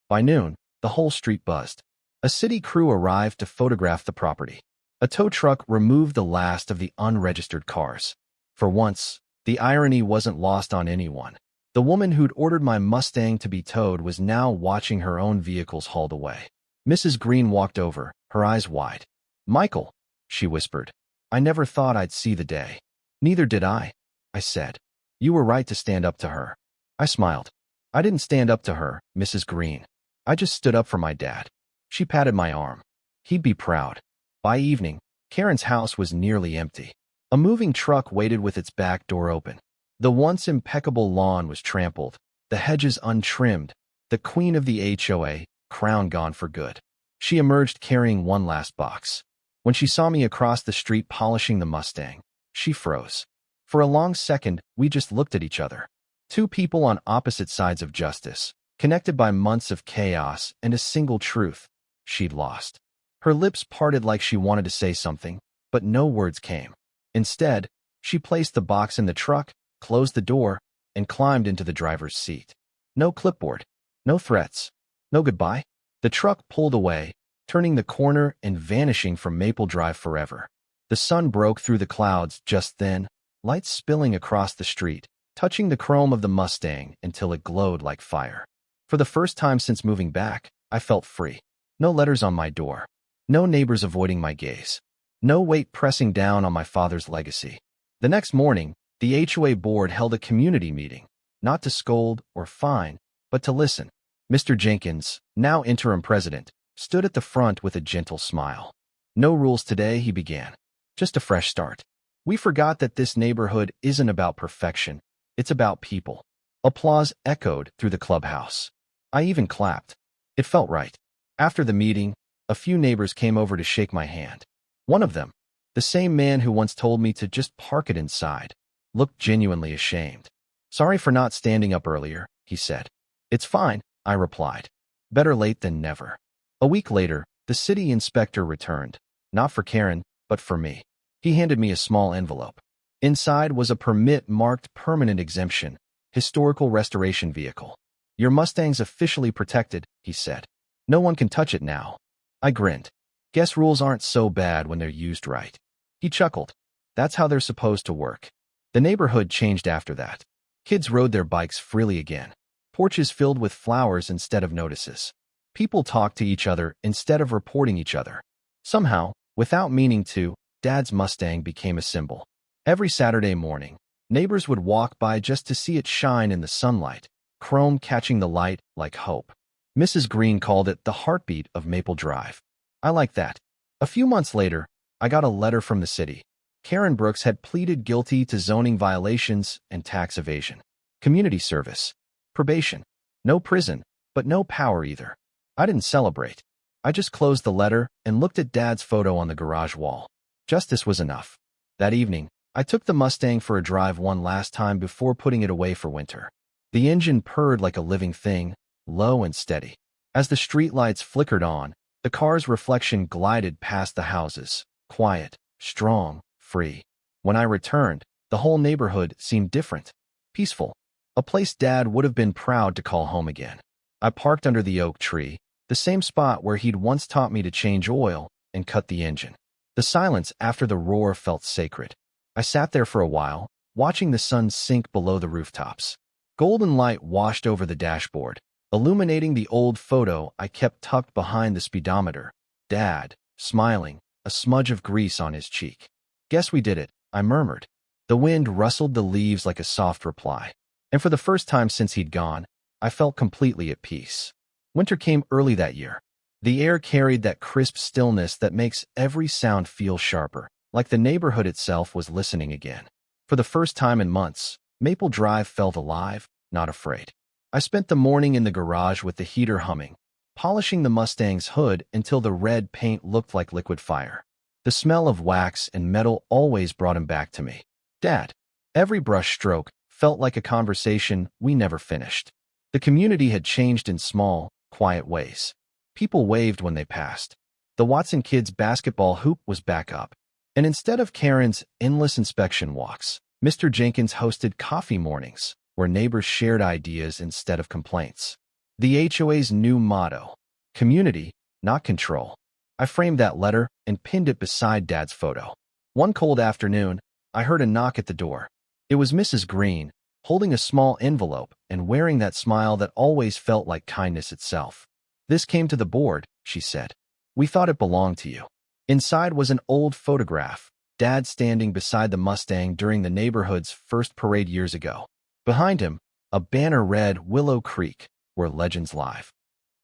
By noon, the whole street buzzed. A city crew arrived to photograph the property. A tow truck removed the last of the unregistered cars. For once, the irony wasn't lost on anyone. The woman who'd ordered my Mustang to be towed was now watching her own vehicles hauled away. Mrs. Green walked over, her eyes wide. "Michael," she whispered, "I never thought I'd see the day." "Neither did I said. "You were right to stand up to her." I smiled. "I didn't stand up to her, Mrs. Green. I just stood up for my dad." She patted my arm. "He'd be proud." By evening, Karen's house was nearly empty. A moving truck waited with its back door open. The once impeccable lawn was trampled, the hedges untrimmed, the queen of the HOA, crown gone for good. She emerged carrying one last box. When she saw me across the street polishing the Mustang, she froze. For a long second, we just looked at each other. 2 people on opposite sides of justice, connected by months of chaos and a single truth: she'd lost. Her lips parted like she wanted to say something, but no words came. Instead, she placed the box in the truck, closed the door, and climbed into the driver's seat. No clipboard, no threats, no goodbye. The truck pulled away, turning the corner and vanishing from Maple Drive forever. The sun broke through the clouds just then, lights spilling across the street, touching the chrome of the Mustang until it glowed like fire. For the first time since moving back, I felt free. No letters on my door. No neighbors avoiding my gaze. No weight pressing down on my father's legacy. The next morning, the HOA board held a community meeting, not to scold or fine, but to listen. Mr. Jenkins, now interim president, stood at the front with a gentle smile. "No rules today," he began. "Just a fresh start. We forgot that this neighborhood isn't about perfection. It's about people." Applause echoed through the clubhouse. I even clapped. It felt right. After the meeting, a few neighbors came over to shake my hand. One of them, the same man who once told me to just park it inside, looked genuinely ashamed. "Sorry for not standing up earlier," he said. "It's fine," I replied. Better late than never. A week later, the city inspector returned, not for Karen, but for me. He handed me a small envelope. Inside was a permit marked permanent exemption, historical restoration vehicle. "Your Mustang's officially protected," he said. "No one can touch it now." I grinned. Guess rules aren't so bad when they're used right. He chuckled. That's how they're supposed to work. The neighborhood changed after that. Kids rode their bikes freely again. Porches filled with flowers instead of notices. People talked to each other instead of reporting each other. Somehow, without meaning to, Dad's Mustang became a symbol. Every Saturday morning, neighbors would walk by just to see it shine in the sunlight, chrome catching the light like hope. Mrs. Green called it the heartbeat of Maple Drive. I like that. A few months later, I got a letter from the city. Karen Brooks had pleaded guilty to zoning violations and tax evasion. Community service. Probation. No prison, but no power either. I didn't celebrate. I just closed the letter and looked at Dad's photo on the garage wall. Justice was enough. That evening, I took the Mustang for a drive one last time before putting it away for winter. The engine purred like a living thing, low and steady. As the streetlights flickered on, the car's reflection glided past the houses, quiet, strong, free. When I returned, the whole neighborhood seemed different, peaceful, a place Dad would have been proud to call home again. I parked under the oak tree, the same spot where he'd once taught me to change oil and cut the engine. The silence after the roar felt sacred. I sat there for a while, watching the sun sink below the rooftops. Golden light washed over the dashboard, illuminating the old photo I kept tucked behind the speedometer. Dad, smiling, a smudge of grease on his cheek. Guess we did it, I murmured. The wind rustled the leaves like a soft reply. And for the first time since he'd gone, I felt completely at peace. Winter came early that year. The air carried that crisp stillness that makes every sound feel sharper, like the neighborhood itself was listening again. For the first time in months, Maple Drive felt alive, not afraid. I spent the morning in the garage with the heater humming, polishing the Mustang's hood until the red paint looked like liquid fire. The smell of wax and metal always brought him back to me. Dad. Every brush stroke felt like a conversation we never finished. The community had changed in small, quiet ways. People waved when they passed. The Watson kids' basketball hoop was back up. And instead of Karen's endless inspection walks, Mr. Jenkins hosted coffee mornings, where neighbors shared ideas instead of complaints. The HOA's new motto, community, not control. I framed that letter and pinned it beside Dad's photo. One cold afternoon, I heard a knock at the door. It was Mrs. Green, holding a small envelope and wearing that smile that always felt like kindness itself. "This came to the board," she said. "We thought it belonged to you." Inside was an old photograph, Dad standing beside the Mustang during the neighborhood's first parade years ago. Behind him, a banner read Willow Creek, where legends live.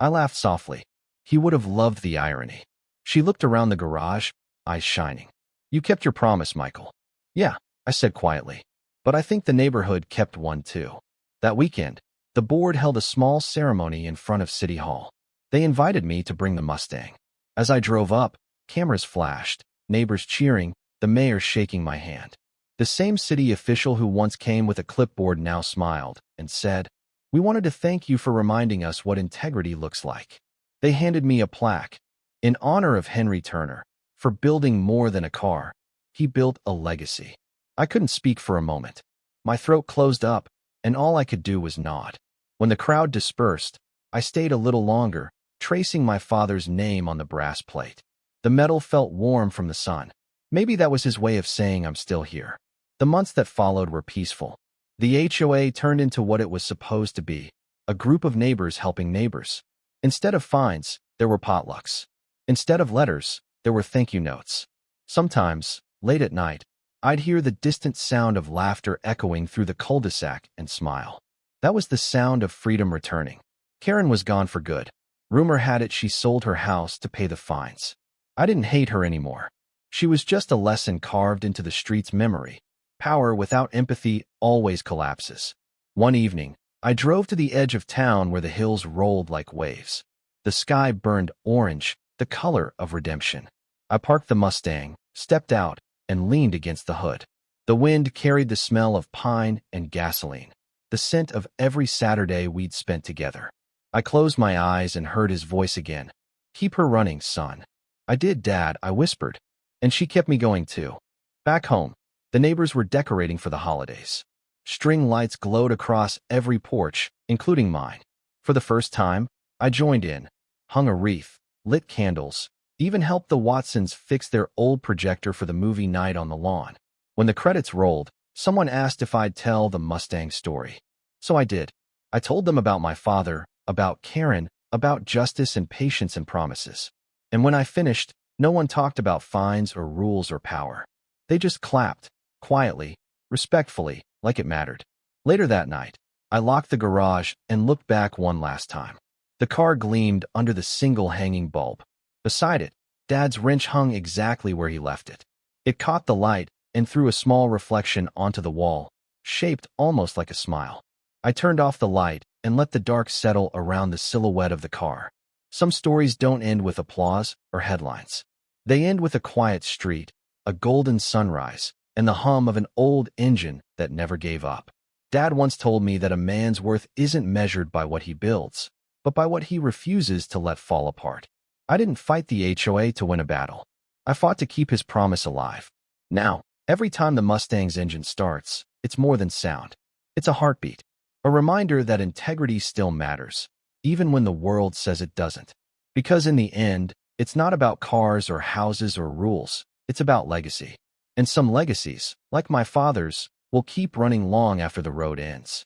I laughed softly. He would have loved the irony. She looked around the garage, eyes shining. "You kept your promise, Michael." "Yeah," I said quietly. "But I think the neighborhood kept one too." That weekend, the board held a small ceremony in front of City Hall. They invited me to bring the Mustang. As I drove up, cameras flashed, neighbors cheering, the mayor shaking my hand. The same city official who once came with a clipboard now smiled and said, "We wanted to thank you for reminding us what integrity looks like." They handed me a plaque. In honor of Henry Turner, for building more than a car, he built a legacy. I couldn't speak for a moment. My throat closed up, and all I could do was nod. When the crowd dispersed, I stayed a little longer, tracing my father's name on the brass plate. The metal felt warm from the sun. Maybe that was his way of saying I'm still here. The months that followed were peaceful. The HOA turned into what it was supposed to be, a group of neighbors helping neighbors. Instead of fines, there were potlucks. Instead of letters, there were thank you notes. Sometimes, late at night, I'd hear the distant sound of laughter echoing through the cul-de-sac and smile. That was the sound of freedom returning. Karen was gone for good. Rumor had it she sold her house to pay the fines. I didn't hate her anymore. She was just a lesson carved into the street's memory. Power without empathy always collapses. One evening, I drove to the edge of town where the hills rolled like waves. The sky burned orange, the color of redemption. I parked the Mustang, stepped out, and leaned against the hood. The wind carried the smell of pine and gasoline, the scent of every Saturday we'd spent together. I closed my eyes and heard his voice again. "Keep her running, son." "I did, Dad," I whispered. And she kept me going too. Back home, the neighbors were decorating for the holidays. String lights glowed across every porch, including mine. For the first time, I joined in, hung a wreath, lit candles, even helped the Watsons fix their old projector for the movie night on the lawn. When the credits rolled, someone asked if I'd tell the Mustang story. So I did. I told them about my father, about Karen, about justice and patience and promises. And when I finished, no one talked about fines or rules or power. They just clapped, quietly, respectfully, like it mattered. Later that night, I locked the garage and looked back one last time. The car gleamed under the single hanging bulb. Beside it, Dad's wrench hung exactly where he left it. It caught the light and threw a small reflection onto the wall, shaped almost like a smile. I turned off the light and let the dark settle around the silhouette of the car. Some stories don't end with applause or headlines. They end with a quiet street, a golden sunrise, and the hum of an old engine that never gave up. Dad once told me that a man's worth isn't measured by what he builds, but by what he refuses to let fall apart. I didn't fight the HOA to win a battle. I fought to keep his promise alive. Now, every time the Mustang's engine starts, it's more than sound. It's a heartbeat, a reminder that integrity still matters, even when the world says it doesn't. Because in the end, it's not about cars or houses or rules, it's about legacy. And some legacies, like my father's, will keep running long after the road ends.